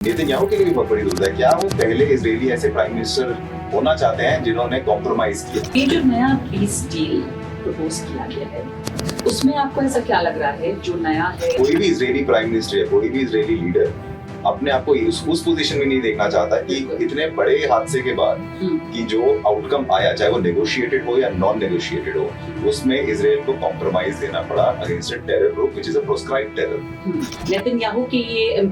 Netanyahu के लिए भी बहुत बड़ी दुविधा है। क्या वो पहले इजरायली ऐसे प्राइम मिनिस्टर होना चाहते हैं जिन्होंने कॉम्प्रोमाइज किया? ये जो नया पीस डील प्रपोज किया गया है, उसमें आपको ऐसा क्या लग रहा है जो नया है? कोई भी इजरायली प्राइम मिनिस्टर या कोई भी इजरायली लीडर अपने आप को उस पोजीशन में नहीं देखना चाहता कि इतने बड़े हादसे के बाद कि जो आउटकम आया, चाहे वो नेगोशिएटेड हो या नॉन नेगोशिएटेड हो, उसमें इजराइल को कॉम्प्रोमाइज देना पड़ा against a terror group which is a proscribed terror. Netanyahu की ये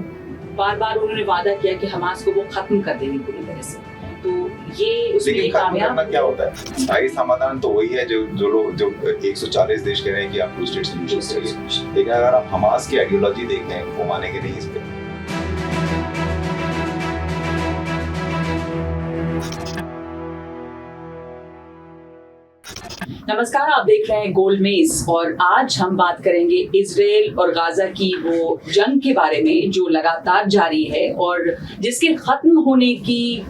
बार-बार उन्होंने वादा किया कि हमास को वो खत्म कर देंगे पूरी तरह से, तो ये उसमें कामयाब करना क्या होता है? स्थायी समाधान तो वही है जो लोग जो 140 देश कह रहे हैं कि आप टू स्टेट सॉल्यूशन चाहिए, लेकिन अगर आप हमास की आइडियोलॉजी देखें वो मानेंगे नहीं इस पे। नमस्कार, आप देख रहे हैं गोलमेज और आज हम बात करेंगे इजराइल और गाजा की वो जंग के बारे में जो लगातार जारी है और जिसके खत्म होने की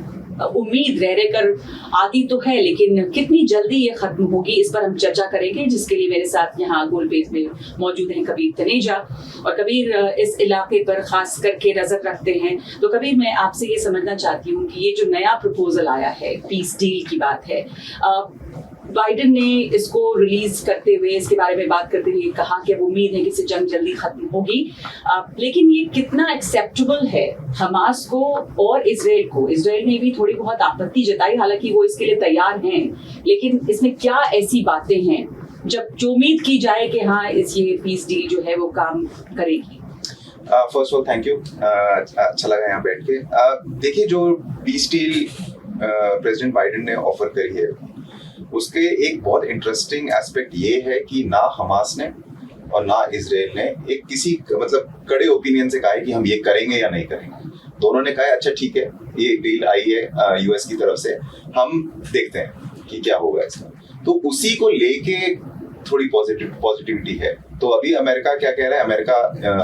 उम्मीद रह कर आती तो है, लेकिन कितनी जल्दी ये खत्म होगी इस पर हम चर्चा करेंगे, जिसके लिए मेरे साथ यहाँ गोलमेज में मौजूद हैं कबीर तनेजा। और कबीर इस इलाके पर खास करके नजर रखते हैं, तो कबीर मैं आपसे ये समझना चाहती हूँ कि ये जो नया प्रपोजल आया है, पीस डील की बात है, बाइडेन ने इसको रिलीज करते हुए, इसके बारे में बात करते हुए कहा कि अब उम्मीद है कि इससे जंग जल्दी खत्म होगी, लेकिन ये कितना एक्सेप्टेबल है हमास को और इजराइल को? इजराइल ने भी थोड़ी बहुत आपत्ति जताई, हालांकि वो इसके लिए तैयार हैं, लेकिन इसमें क्या ऐसी बातें हैं जो उम्मीद की जाए कि हाँ ये पीस डील जो है वो काम करेगी? First of all thank you, अच्छा लगा यहाँ बैठ के। देखिए, जो पीस डील प्रेसिडेंट बाइडेन ने ऑफर करी है, उसके एक बहुत इंटरेस्टिंग एस्पेक्ट ये है कि ना हमास ने और ना इजराइल ने एक किसी मतलब कड़े ओपिनियन से कहा है कि हम ये करेंगे या नहीं करेंगे। दोनों ने कहा है अच्छा ठीक है, ये डील आई है यूएस की तरफ से, हम देखते हैं कि क्या होगा इसका। तो उसी को लेके थोड़ी पॉजिटिविटी है। तो अभी अमेरिका क्या कह रहा है? अमेरिका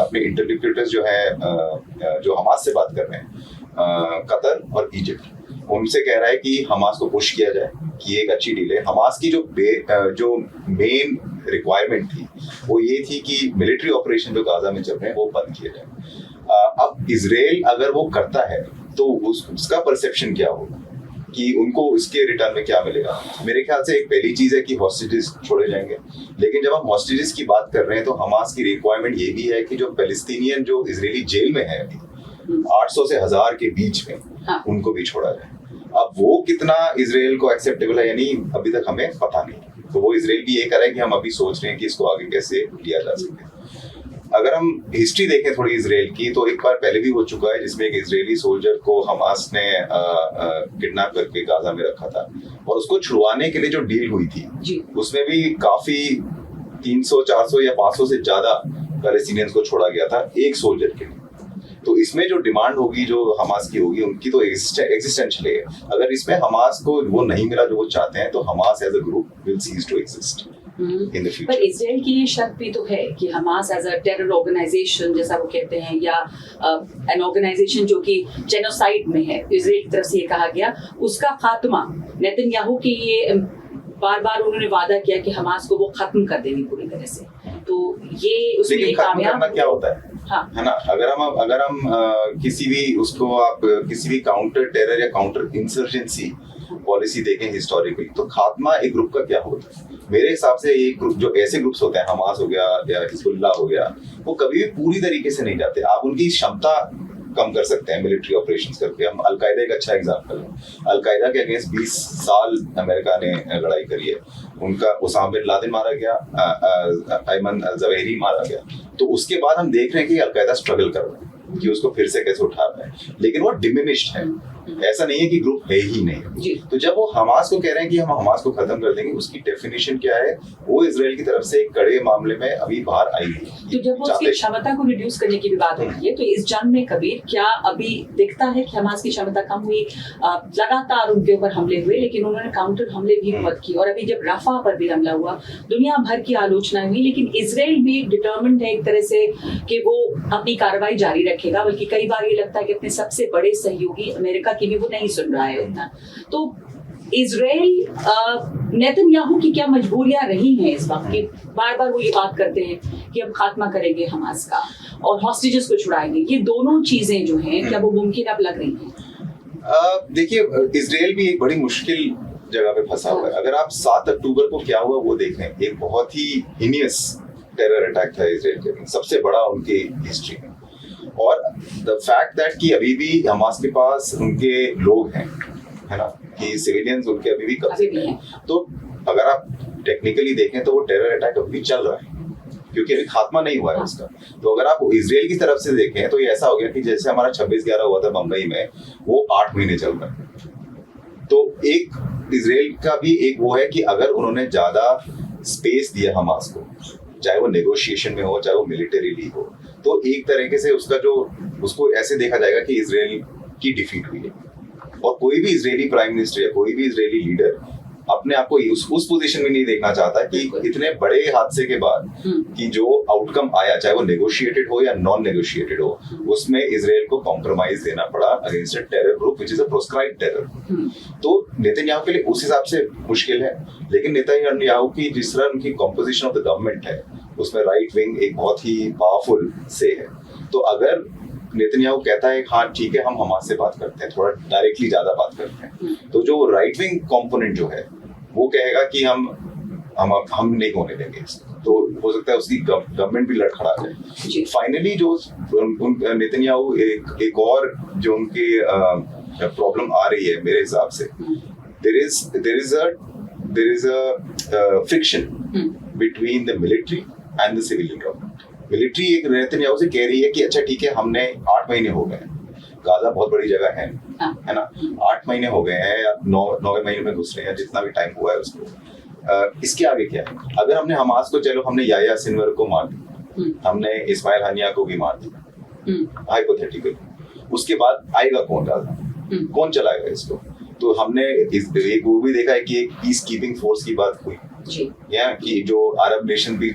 अपने इंटरलोक्यूटर्स जो है जो हमास से बात कर रहे हैं, कतर और इजिप्ट, उनसे कह रहा है कि हमास को पुश किया जाए कि एक अच्छी डील है। हमास की जो मेन रिक्वायरमेंट थी वो ये थी कि मिलिट्री ऑपरेशन जो गाजा में चल रहे हैं वो बंद किए जाए। अब इजराइल अगर वो करता है तो उसका परसेप्शन क्या होगा कि उनको इसके रिटर्न में क्या मिलेगा? मेरे ख्याल से एक पहली चीज है कि हॉस्टेजेस छोड़े जाएंगे, लेकिन जब हम हॉस्टेजेस की बात कर रहे हैं तो हमास की रिक्वायरमेंट ये भी है कि जो पैलेस्टीनियन जो इजरायली जेल में है अभी 800 से 1000 के बीच में, उनको भी छोड़ा जाए। अब वो कितना इजराइल को एक्सेप्टेबल है या नहीं अभी तक हमें पता नहीं। तो वो इजराइल भी ये कर रहा है कि हम अभी सोच रहे हैं कि इसको आगे कैसे लिया जा सके। अगर हम हिस्ट्री देखें थोड़ी इजराइल की, तो एक बार पहले भी हो चुका है जिसमें एक इजरायली सोल्जर को हमास ने किडनैप करके गाजा में रखा था, और उसको छुड़वाने के लिए जो डील हुई थी उसमें भी काफी 300, 400 या 500 से ज्यादा पैलेस्टीनियंस को छोड़ा गया था एक सोल्जर के लिए। तो इसमें जो डिमांड होगी जो हमास की होगी, उनकी तो एग्जिस्टेंशियल है। अगर इसमें हमास को वो नहीं मिला जो वो चाहते हैं, तो Hamas as a group will cease to exist in the future. पर इजराइल की ये शर्त भी तो है कि Hamas as a terror organisation, जैसा वो कहते हैं, या एन ऑर्गेनाइजेशन जो कि जेनोसाइड में है, इजराइल की तरफ से ये कहा गया, उसका खात्मा नेतन्याहू की ये बार-बार उन्होंने वादा किया कि हमास को वो खत्म कर देंगे पूरी तरह से। तो ये उसमें कामयाब क्या होता है? हाँ। है ना, अगर हम किसी भी काउंटर टेरर या काउंटर इंसर्जेंसी पॉलिसी देखें हिस्टोरिकली, तो खात्मा एक ग्रुप का क्या होता है? मेरे हिसाब से ये ग्रुप, जो ऐसे ग्रुप्स होते हैं, हमास हो गया या हिजबुल्लाह हो गया, वो कभी भी पूरी तरीके से नहीं जाते। आप उनकी क्षमता कम कर सकते हैं मिलिट्री ऑपरेशंस करके। हम अलकायदा एक अच्छा एग्जांपल है। अलकायदा के अगेंस्ट 20 साल अमेरिका ने लड़ाई करी है। उनका उसामा बिन लादेन मारा गया, अयमन अल-ज़वाहिरी मारा गया। तो उसके बाद हम देख रहे हैं कि अलकायदा स्ट्रगल कर रहा है कि उसको फिर से कैसे उठा रहा है, लेकिन वो डिमिनिश्ड है, ऐसा नहीं है कि ग्रुप है ही नहीं। तो जब वो हमास को कह रहे हैं कि हम हमास को खत्म कर देंगे, उसकी डेफिनेशन क्या है? वो इजराइल की तरफ से एक कड़े मामले में अभी बाहर आई है। तो जब वो उसकी क्षमता को रिड्यूस करने की भी बात होती है, तो इस जंग में कबीर क्या अभी दिखता है कि हमास की क्षमता कम हुई? लगातार उनके ऊपर हमले हुए, लेकिन उन्होंने काउंटर हमले भी बहुत किए, और अभी जब रफा पर भी हमला हुआ, दुनिया भर की आलोचना हुई, लेकिन इजराइल भी डिटर्मिन्ड है एक तरह से कि वो अपनी कार्रवाई जारी रखेगा। बल्कि कई बार ये लगता है कि अपने सबसे बड़े सहयोगी अमेरिका की भी वो नहीं सुन रहा है उतना। तो इजराइल नेतन्याहू की क्या मजबूरियां रही हैं इस वक्त कि बार बार वो ये बात करते हैं कि हम खात्मा करेंगे हमास का और हॉस्टेजेस को छुड़ाएंगे, ये दोनों चीजें जो हैं क्या वो मुमकिन अब लग रही हैं? देखिए, इजराइल भी एक बड़ी मुश्किल जगह पे फंसा हुआ है। अगर आप 7 अक्टूबर को क्या हुआ वो देखें, एक बहुत ही हिनियस टेरर अटैक था इजराइल के, सबसे बड़ा उनकी हिस्ट्री में। और द फैक्ट दैट कि अभी भी हमास के पास उनके लोग हैं, है ना, कि सिविलियंस उनके अभी भी कब्जे में हैं, तो अगर आप टेक्निकली देखें तो वो टेरर अटैक अभी भी चल रहा है क्योंकि अभी खात्मा नहीं हुआ है उसका। तो अगर आप इजराइल की तरफ से देखें तो ये ऐसा हो गया कि जैसे हमारा 26/11 हुआ था मुंबई में, वो 8 महीने चल रहा है। तो एक इजराइल का भी एक वो है कि अगर उन्होंने ज्यादा स्पेस दिया हमास को, चाहे वो नेगोशिएशन में हो चाहे वो मिलिटरीली हो, तो एक तरीके से उसको ऐसे देखा जाएगा कि इजराइल की डिफीट हुई है। और कोई भी इजरायली प्राइम मिनिस्टर या कोई भी इजरायली लीडर अपने आप को उस पोजीशन में नहीं देखना चाहता कि इतने बड़े हादसे के बाद कि जो आउटकम आया, चाहे वो नेगोशिएटेड हो या नॉन नेगोशिएटेड हो, उसमें इजराइल को कॉम्प्रोमाइज देना पड़ा against a terror group which is a proscribed terror. तो नेतन्याहू के लिए उस हिसाब से मुश्किल है, लेकिन नेतन्याहू की जिस तरह उनकी कॉम्पोजिशन ऑफ द गवर्नमेंट है उसमें राइट विंग एक बहुत ही पावरफुल से है। तो अगर नेतन्याहू कहता है हाँ ठीक है हम हमास से बात करते हैं, थोड़ा डायरेक्टली ज्यादा बात करते हैं, तो जो राइट विंग कंपोनेंट जो है वो कहेगा कि हम नहीं होने देंगे, तो हो सकता है उसकी गवर्नमेंट भी लड़खड़ा जाए। फाइनली जो नेतन्याहू एक और जो उनकी प्रॉब्लम आ रही है मेरे हिसाब से, there is a friction between the military and the civilian government. Military एक नेतन्याहू से कह रही है कि अच्छा ठीक है हमने 8 महीने हो गए, गाजा बहुत बड़ी जगह है ना, 8 महीने हो गए हैं या 9वें महीने में घुस रहे हैं, जितना भी टाइम हुआ है उसको, इसके आगे क्या है? अगर हमने हमास को, चलो हमने याह्या सिनवर को मार दिया, हमने इस्माइल हानिया को भी मार दिया हाइपोथेटिकल, उसके बाद आएगा कौन गाजा? कौन चलाएगा इसको? तो हमने एक वो भी देखा है कि एक पीस कीपिंग फोर्स की बात हुई या कि जो अरब नेशन भी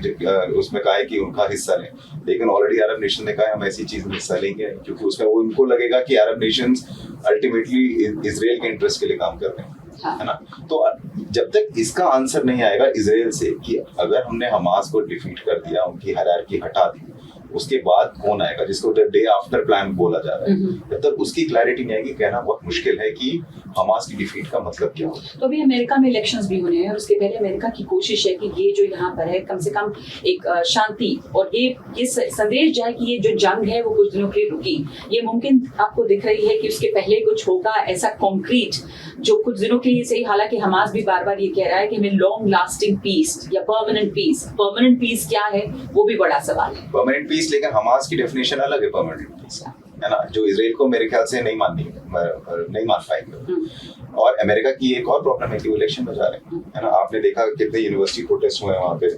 उसमें कहा है कि उनका हिस्सा लें, लेकिन ऑलरेडी अरब नेशन ने कहा है हम ऐसी चीज में हिस्सा लेंगे क्योंकि उसमें उनको लगेगा कि अरब नेशंस अल्टीमेटली इजराइल के इंटरेस्ट के लिए काम कर रहे हैं, है ना। तो जब तक इसका आंसर नहीं आएगा इजराइल से कि अगर हमने हमास को डिफीट कर दिया, उनकी हायरार्की हटा दी, उसके बाद कौन आएगा, जिसको डे आफ्टर प्लान बोला जा रहा है, जब तक उसकी क्लैरिटी नहीं आएगी कहना बहुत मुश्किल है कि हमास की डिफीट का मतलब क्या होगा। तो अभी अमेरिका में इलेक्शंस भी होने हैं और उसके पहले अमेरिका की कोशिश है कि ये जो यहाँ पर है कम से कम एक शांति और ये संदेश जाए कि ये जो जंग है वो कुछ दिनों के लिए रुकी। ये मुमकिन आपको दिख रही है कि उसके पहले कुछ होगा ऐसा कॉन्क्रीट जो कुछ दिनों के लिए सही, हालांकि हमास भी बार बार ये कह रहा है कि हमें लॉन्ग लास्टिंग पीस या परमानेंट पीस क्या है वो भी बड़ा सवाल है। परमानेंट पीस, लेकिन हमास की डेफिनेशन अलग है परमानेंट पीस, है ना, जो इजराइल को मेरे ख्याल से नहीं मान पाएंगे। और अमेरिका की एक और प्रॉब्लम है कि वो इलेक्शन में जा रहे हैं, है ना। आपने देखा कितने यूनिवर्सिटी प्रोटेस्ट हुए हैं वहाँ पे,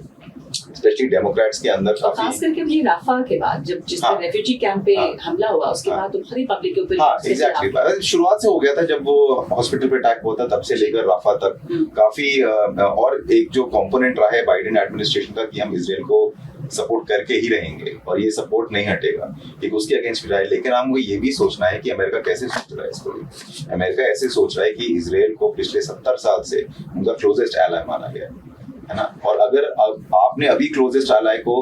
स्पेशली डेमोक्रेट्स के अंदर काफी, खास करके ये राफा के बाद जब जिस रेफ्यूजी कैंप पे हमला हुआ उसके बाद तो खरी पब्लिक के ऊपर एग्जैक्टली शुरुआत से हो गया था जब वो हॉस्पिटल पे अटैक हुआ था, तब से लेकर राफा तक काफी और एक जो कंपोनेंट रहा है बाइडेन एडमिनिस्ट्रेशन का कि हम इजराइल को सपोर्ट करके ही रहेंगे और ये सपोर्ट नहीं हटेगा, एक उसके अगेंस्ट भी रहा है। लेकिन हमको ये भी सोचना है कि अमेरिका कैसे सोच रहा है इसको। अमेरिका ऐसे सोच रहा है कि इजराइल को पिछले 70 साल से उनका क्लोजेस्ट एलाय माना गया है ना, और अगर आपने अभी क्लोजेस्ट एलाय को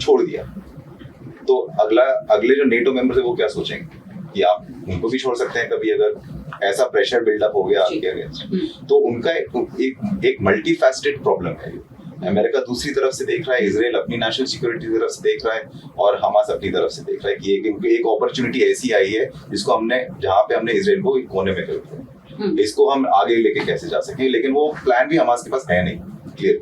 छोड़ दिया तो अगले जो नेटो मेंबर है वो क्या सोचेंगे कि आप उनको भी छोड़ सकते हैं कभी, अगर ऐसा प्रेशर बिल्डअप हो गया आपके अगेंस्ट। तो उनका एक मल्टीफैसेटेड प्रॉब्लम है। अमेरिका दूसरी तरफ से देख रहा है, इजराइल अपनी नेशनल सिक्योरिटी की तरफ से देख रहा है और हमास अपनी तरफ से देख रहा है कि एक अपॉर्चुनिटी ऐसी आई है जिसको जहाँ पे हमने इजराइल को एक कोने में कर दिया, इसको हम आगे लेके कैसे जा सकें। लेकिन वो प्लान भी हमास के पास है नहीं क्लियर।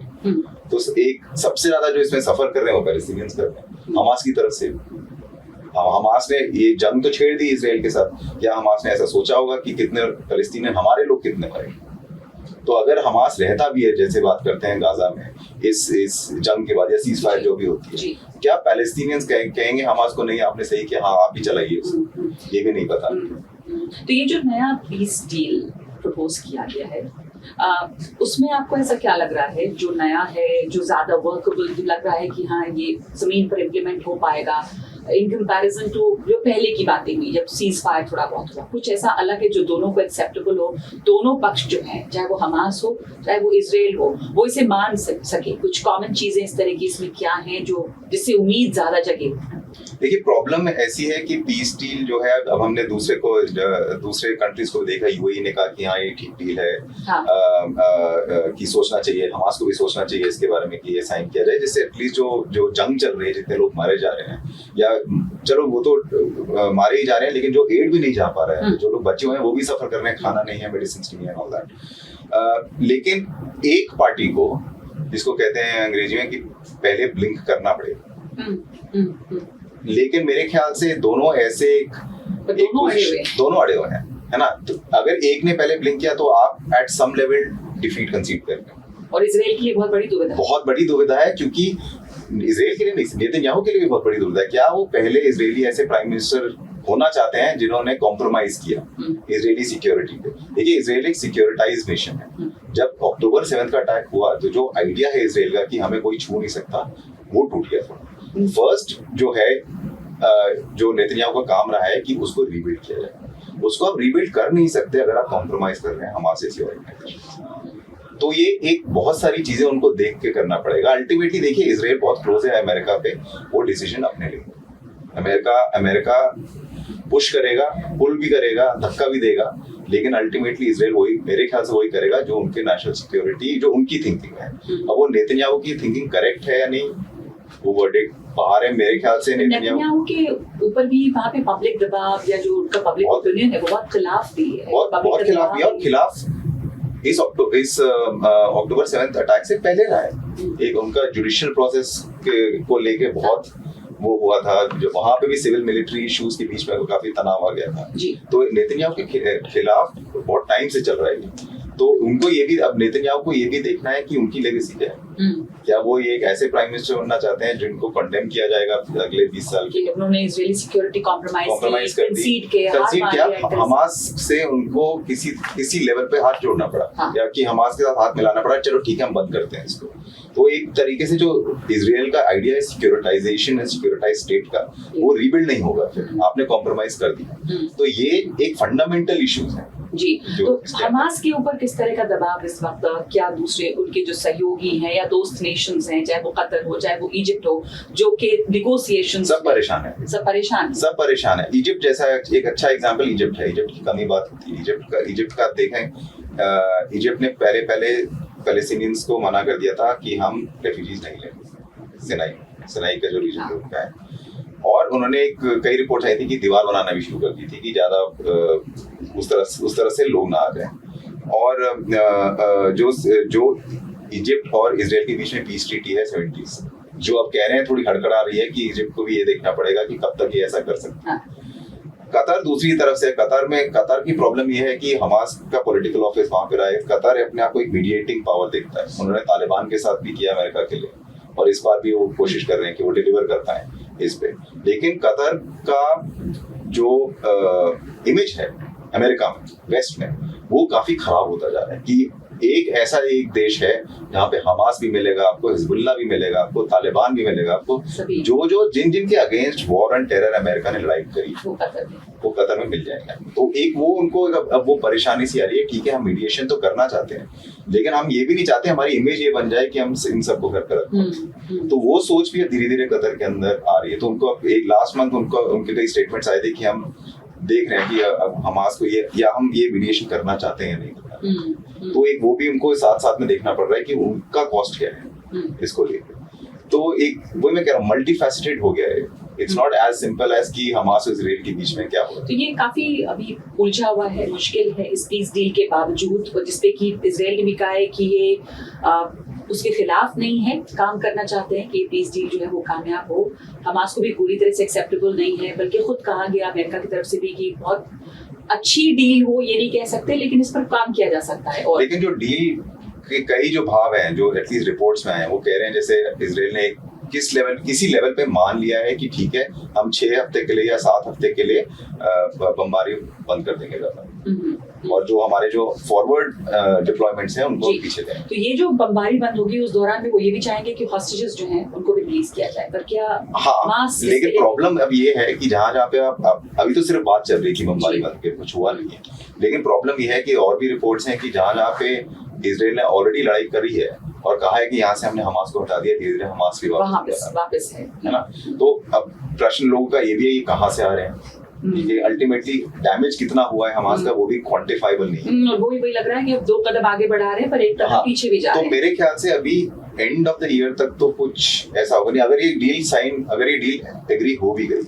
तो एक सबसे ज्यादा जो इसमें सफर कर रहे हैं वो पैलेस्टीनियंस कर रहे हैं हमास की तरफ से। हमास ने ये जंग तो छेड़ दी इजराइल के साथ, क्या हमास ने ऐसा सोचा होगा कि कितने पैलेस्टीनियन, हमारे लोग कितने मरेंगे? तो अगर हमास रहता भी है, जैसे बात करते हैं गाजा में इस जंग के बाद या सीज फायर जो भी होती है, क्या पैलेस्टीनियंस कहेंगे हमास को नहीं आपने सही किया, हाँ आप ही चलाइए उसको? ये भी नहीं पता। तो ये जो नया पीस डील प्रपोज किया गया है उसमें आपको ऐसा क्या लग रहा है जो नया है, जो ज्यादा वर्कबल लग रहा है कि हाँ ये जमीन पर इम्प्लीमेंट हो पाएगा? इन कंपैरिजन टू जो पहले की बातें हुई जब सीज फायर थोड़ा बहुत हुआ, कुछ ऐसा अलग है जो दोनों को एक्सेप्टेबल हो, दोनों पक्ष जो है चाहे वो हमास हो चाहे वो इजराइल हो वो इसे मान सके? कुछ कॉमन चीजें इस तरह की इसमें क्या हैं जो जिससे उम्मीद ज्यादा जगे? देखिए प्रॉब्लम ऐसी है कि पीस डील जो है, अब हमने दूसरे कंट्रीज को देखा, यूएई ने कहा कि हाँ ये ठीक डील है, हाँ। कि सोचना चाहिए, हमास को भी सोचना चाहिए इसके बारे में कि ये साइन किया जाए, जिससे एटलीस्ट जो जंग चल रही है, जितने लोग मारे जा रहे हैं, या चलो वो तो मारे ही जा रहे हैं लेकिन जो एड भी नहीं जा पा रहा है, जो लोग बचे हुए हैं वो भी सफर कर रहे हैं, खाना नहीं है, मेडिसिन नहीं है, ऑल दैट। लेकिन एक पार्टी को, जिसको कहते हैं अंग्रेजी में कि पहले ब्लिंक करना पड़ेगा, लेकिन मेरे ख्याल से दोनों ऐसे दोनों अड़े हुए हैं, है ना? तो अगर एक ने पहले ब्लिंक किया तो आप at some level defeat concede कर रहे हैं। और इजराइल के लिए बहुत बड़ी दुविधा है, क्योंकि इजराइल के लिए नहीं, नेतन्याहू के लिए भी बहुत बड़ी दुविधा है। क्या वो पहले इजरायली ऐसे प्राइम मिनिस्टर होना चाहते हैं जिन्होंने कॉम्प्रोमाइज किया इजरायली सिक्योरिटी पे? देखिए इजराइल एक सिक्योरिटाइज नेशन है। जब अक्टूबर 7 का अटैक हुआ तो जो आइडिया है इजराइल का कि हमें कोई छू नहीं सकता, वो टूट गया था। फर्स्ट जो है, जो नेतन्याहू का काम रहा है कि उसको रीबिल्ड किया जाए। उसको आप रीबिल्ड कर नहीं सकते अगर आप कॉम्प्रोमाइज कर रहे हैं हमास जैसी ऑर्गेनाइजेशन। तो ये एक बहुत सारी चीजें उनको देख के करना पड़ेगा। अल्टीमेटली देखिए इजराइल बहुत क्लोज है अमेरिका पे, वो डिसीजन अपने लेंगे। अमेरिका पुश करेगा, पुल भी करेगा, धक्का भी देगा, लेकिन अल्टीमेटली इजराइल वही, मेरे ख्याल से वही करेगा जो उनके नेशनल सिक्योरिटी, जो उनकी थिंकिंग है। अब वो नेतन्याहू की थिंकिंग करेक्ट है या नहीं, वो वर्डिक्ट बाहर है। मेरे ख्याल से नेतन्याहू के ऊपर भी वहाँ पे पब्लिक दबाव या जो उनका पब्लिक ओपिनियन है वो बहुत खिलाफ भी है, बहुत खिलाफ भी है, और खिलाफ इस अक्टूबर 7 अटैक से पहले रहा है। एक उनका जुडिशियल प्रोसेस को लेके बहुत वो हुआ था, जो वहां पे भी सिविल मिलिट्री इश्यूज के बीच में काफी तनाव आ गया था। तो नेतन्याहू के खिलाफ बहुत टाइम से चल रहा है। तो उनको ये भी, अब नेतन्याहू को ये भी देखना है कि उनकी लेगेसी क्या है। क्या वो ये एक ऐसे प्राइम मिनिस्टर बनना चाहते हैं जिनको कंडेम किया जाएगा अगले 20 साल के? उन्होंने इजरायली सिक्योरिटी कॉम्प्रोमाइज कर दी, कंसीड किया, हमास से उनको किसी लेवल पे हाथ जोड़ना पड़ा। हाँ। या कि हमास के साथ हाथ मिलाना पड़ा, चलो ठीक है हम बंद करते हैं इसको। तो एक तरीके से जो इजराइल का आइडिया है सिक्योरिटाइजेशन है, सिक्योरिटाइज स्टेट का, वो रीबिल्ड नहीं होगा, फिर आपने कॉम्प्रोमाइज कर दिया। तो ये एक फंडामेंटल इश्यूज है जी। तो हमास के ऊपर किस तरह का दबाव इस वक्त, क्या दूसरे उनके जो सहयोगी हैं या दोस्त नेशंस हैं, चाहे वो कतर हो चाहे वो इजिप्ट हो, जो के नेगोशिएशन, सब परेशान है। इजिप्ट जैसा एक अच्छा एग्जांपल इजिप्ट है। इजिप्ट की कमी बात होती है, इजिप्ट का देखें, इजिप्ट ने पहले पैलेस्टीनियंस को मना कर दिया था कि हम रेफ्यूजीज नहीं लेंगे, सिनाई का जो रीजन उनका है। और उन्होंने कई रिपोर्ट आई थी कि दीवार बनाना भी शुरू कर दी थी कि ज्यादा उस तरह से लोग ना आ जाए। और जो इजिप्ट और इजराइल के बीच में पीस ट्रीटी है 70s, जो अब कह रहे हैं थोड़ी हड़कड़ा रही है कि इजिप्ट को भी ये देखना पड़ेगा कि कब तक ये ऐसा कर सकता है। कतर दूसरी तरफ से, कतर की प्रॉब्लम ये है कि हमास का पॉलिटिकल ऑफिस वहां पे रहा है। कतर अपने आप को एक मीडिएटिंग पावर देखता है। उन्होंने तालिबान के साथ भी किया अमेरिका के लिए, और इस बार भी वो कोशिश कर रहे हैं कि वो डिलीवर कर पाए इस पे। लेकिन कतर का जो इमेज है अमेरिका में, वेस्ट में, वो काफी खराब होता जा रहा है कि एक देश है जहाँ पे हमास भी मिलेगा आपको, हिजबुल्लाह भी मिलेगा आपको, तालिबान भी मिलेगा आपको, जो जिन के against war and terror America ने लड़ाई करी वो कतर में मिल जाएगा। तो एक वो उनको अब वो परेशानी सी आ रही है। ठीक है हम मीडिएशन तो करना चाहते हैं, लेकिन हम ये भी नहीं चाहते हमारी इमेज ये बन जाए कि हम इन सबको घर कर रखें। तो वो सोच भी धीरे धीरे कतर के अंदर आ रही है। तो उनको एक लास्ट मंथ उनके कई स्टेटमेंट्स आए थे कि हम देख रहे हैं कि अब हमास को हम ये मीडिएशन करना चाहते हैं या नहीं करना। तो एक वो भी उनको साथ में देखना पड़ रहा है कि उनका कॉस्ट क्या है इसको लेकर। तो एक वही मैं कह रहा हूँ, मल्टीफैसेटेड हो गया है। It's not as simple as कि हमास और इजराइल के बीच में क्या हो। तो ये काफी अभी उलझा हुआ है, मुश्किल है इस पीस डील के बावजूद, जिसपे कि इजराइल ने भी कहा है कि ये उसके खिलाफ नहीं है, काम करना चाहते हैं कि पीस डील जो है वो कामयाब हो। हमास को भी पूरी तरह से एक्सेप्टेबल नहीं है, बल्कि खुद कहा गया अमेरिका की तरफ से भी कि बहुत अच्छी डील हो ये नहीं कह सकते, लेकिन इस पर काम किया जा सकता है। और लेकिन जो डील के कई जो भाव हैं, जो एटलीस्ट रिपोर्ट्स में आए हैं, वो कह रहे हैं जैसे इजराइल ने किसी लेवल पे मान लिया है कि ठीक है हम 6 हफ्ते के लिए या 7 हफ्ते के लिए बमबारी बंद कर देंगे और जो हमारे जो फॉरवर्ड डिप्लॉयमेंट्स हैं उनको पीछे दें। तो ये जो बमबारी बंद होगी उस दौरान में वो ये भी चाहेंगे कि हॉस्टेजेस जो हैं उनको भी रिलीज किया जाए, पर क्या हाँ, हमास लेकिन प्रॉब्लम अब ये है कि जहाँ पे आप अभी तो सिर्फ बात चल रही थी बमबारी वाले के, कुछ हुआ नहीं है, लेकिन प्रॉब्लम ये है कि और भी रिपोर्ट्स हैं कि जहाँ पे इजराइल ने ऑलरेडी लड़ाई करी है और कहा है कि यहाँ से हमने हमास को हटा दिया, धीरे धीरे हमास भी वापस है ना। तो अब प्रश्न लोगों का ये भी है, ये कहाँ से आ रहे हैं, कि अल्टीमेटली डैमेज कितना हुआ है हमास का वो भी क्वांटिफाइबल नहीं है। और वही लग रहा है कि अब 2 कदम आगे बढ़ा रहे हैं पर 1 कदम पीछे भी जा रहे हैं। तो मेरे ख्याल से अभी एंड ऑफ द ईयर तक तो कुछ ऐसा होगा नहीं। अगर ये डील एग्री हो भी गई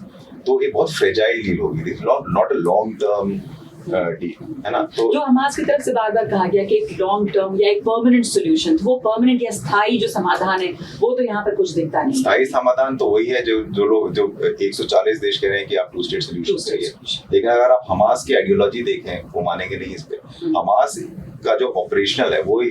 तो ये बहुत फ्रेजाइल डील होगी, not a long term deal, है ना। तो जो हमास की तरफ से बार बार कहा गया कि एक लॉन्ग टर्म या एक परमानेंट सोल्यूशन, वो परमानेंट या स्थायी जो समाधान है वो तो यहाँ पर कुछ दिखता नहीं। स्थायी समाधान तो वही है जो लोग जो 140 देश कह रहे हैं कि आप 2 स्टेट सोल्यूशन चाहिए, लेकिन अगर आप हमास की आइडियोलॉजी देखें वो मानेंगे नहीं इस पे। हमास का जो ऑपरेशनल है वो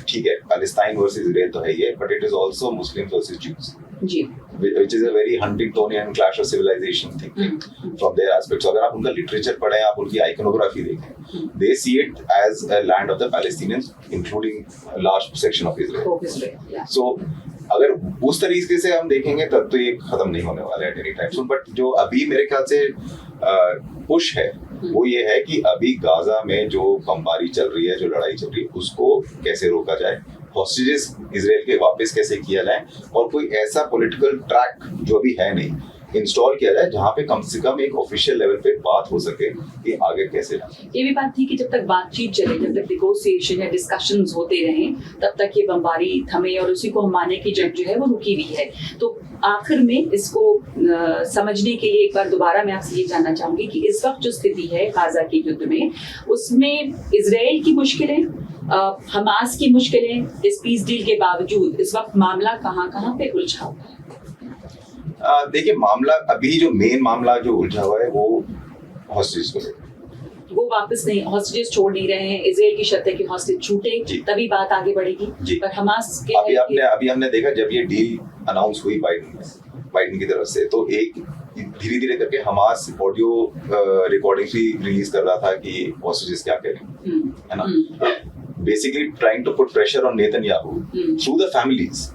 ठीक है, पैलेस्टाइन वर्सेस इजराइल तो है ये, but it is also Muslims versus Jews जी, which is a very Huntingtonian clash of civilization thinking from their aspect. So अगर आप उनका लिटरेचर पढ़ें, आप उनकी आइकोनोग्राफी देखें, they see it as a land of the Palestinians, including a large section of Israel. So अगर उस तरीके से हम देखेंगे तब तो ये खत्म नहीं होने वाला है एनी टाइम। बट जो अभी मेरे ख्याल से पुश है वो ये है कि अभी गाजा में जो बमबारी चल रही है, जो लड़ाई चल रही है, उसको कैसे रोका जाए, हॉस्टेजेस इजराइल के वापस कैसे किया जाए, और कोई ऐसा पॉलिटिकल ट्रैक जो अभी है नहीं इंस्टॉल किया जाए जहाँ पे कम से कम एक ऑफिशियल लेवल पे बात हो सके कि आगे कैसे जाए। ये भी बात थी कि जब तक बातचीत चले, जब तक नेगोशिएशन या डिस्कशंस होते रहें, तब तक ये बमबारी थमे और उसी को हम माने की जंग जो है वो रुकी हुई है। तो आखिर में इसको समझने के लिए एक बार दोबारा मैं आपसे ये जानना चाहूंगी कि इस वक्त जो स्थिति है गाजा के युद्ध में, उसमें इजराइल की मुश्किलें, हमास की मुश्किलें, इस पीस डील के बावजूद इस वक्त मामला कहाँ पे उलझा हुआ है? देखिए, मामला अभी जो मेन मामला जो उलझा हुआ है वो हॉस्टेज को लेकर, वो वापस नहीं, हॉस्टेजेस छोड़ नहीं रहे हैं। इजराइल की शर्त है कि हॉस्टेज छूटे तभी बात आगे बढ़ेगी, पर हमास के अभी हमने देखा जब ये डील अनाउंस हुई बाइडेन की तरफ से, तो एक धीरे धीरे करके हमास ऑडियो रिकॉर्डिंग भी रिलीज कर रहा था कि हॉस्टेजेस क्या कह रहे हैं, है ना। Basically trying to put pressure on Netanyahu through the families,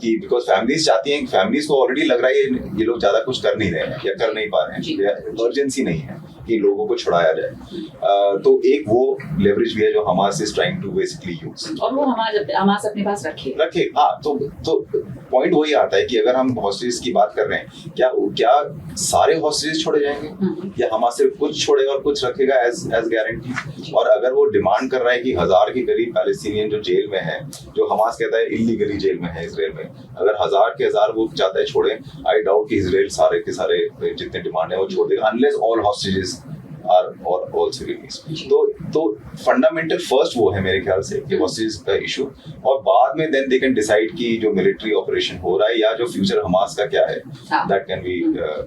कि बिकॉज फैमिलीज चाहती हैं, फैमिलीज को ऑलरेडी लग रहा है ये लोग ज्यादा कुछ कर नहीं रहे हैं या कर नहीं पा रहे हैं, अर्जेंसी नहीं है कि लोगों को छुड़ाया जाए। तो एक वो लेवरेज भी है जो Hamas is trying to basically use, और वो हमास अपने पास रखे। हाँ, तो पॉइंट वही आता है कि अगर हम हॉस्टेज की बात कर रहे हैं, क्या सारे हॉस्टेज छोड़े जाएंगे या हमास सिर्फ कुछ छोड़ेगा और कुछ रखेगा एज गारंटी। और अगर वो डिमांड कर रहा है कि 1000 के करीब पैलेस्टीनियन जो जेल में है, जो हमास कहता है इल्लीगली जेल में है इसराइल में, अगर 1000 के 1000 वो चाहता है छोड़े, आई डाउट कि इसराइल सारे के सारे जितने डिमांड है वो छोड़ देगा, unless all hostages are also released. तो फंडामेंटल फर्स्ट वो है मेरे ख्याल से कि हॉस्टेज का इशू, और बाद में देन दे कैन डिसाइड कि जो मिलिट्री ऑपरेशन हो रहा है या जो फ्यूचर हमास का क्या है, दैट कैन बी।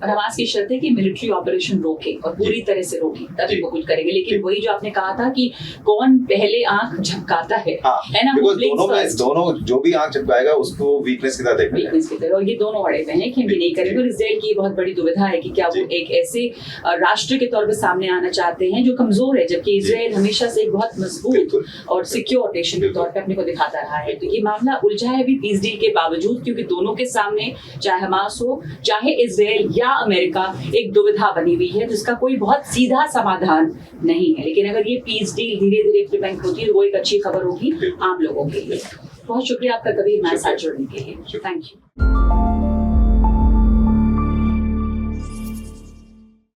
हमास की शर्त है कि मिलिट्री ऑपरेशन रोके और पूरी तरह से रोके तभी वो कुछ करेंगे, लेकिन वही जो आपने कहा था कि कौन पहले आंख झपकाता है ना, बिकॉज़ दोनों जो भी आंख झपकाएगा उसको वीकनेस की तरह देखा, और ये दोनों अड़े हुए हैं कि हम नहीं करेंगे। और इजराइल की बहुत बड़ी दुविधा है कि क्या वो एक ऐसे राष्ट्र के तौर पर सामने आना चाहते हैं जो कमजोर है, जबकि इजराइल हमेशा से एक बहुत मजबूत और सिक्योर नेशन के तौर पे अपने को दिखाता रहा है। तो ये मामला उलझा है भी पीस डील के बावजूद, क्योंकि दोनों के सामने चाहे हमास हो चाहे इजराइल या अमेरिका एक दुविधा बनी हुई है जिसका कोई बहुत सीधा समाधान नहीं है। लेकिन अगर ये पीस डील धीरे धीरे इम्प्लीमेंट होती है तो वो एक अच्छी खबर होगी आम लोगों के लिए। बहुत शुक्रिया आपका कबीर हमारे साथ जुड़ने के लिए। Thank you.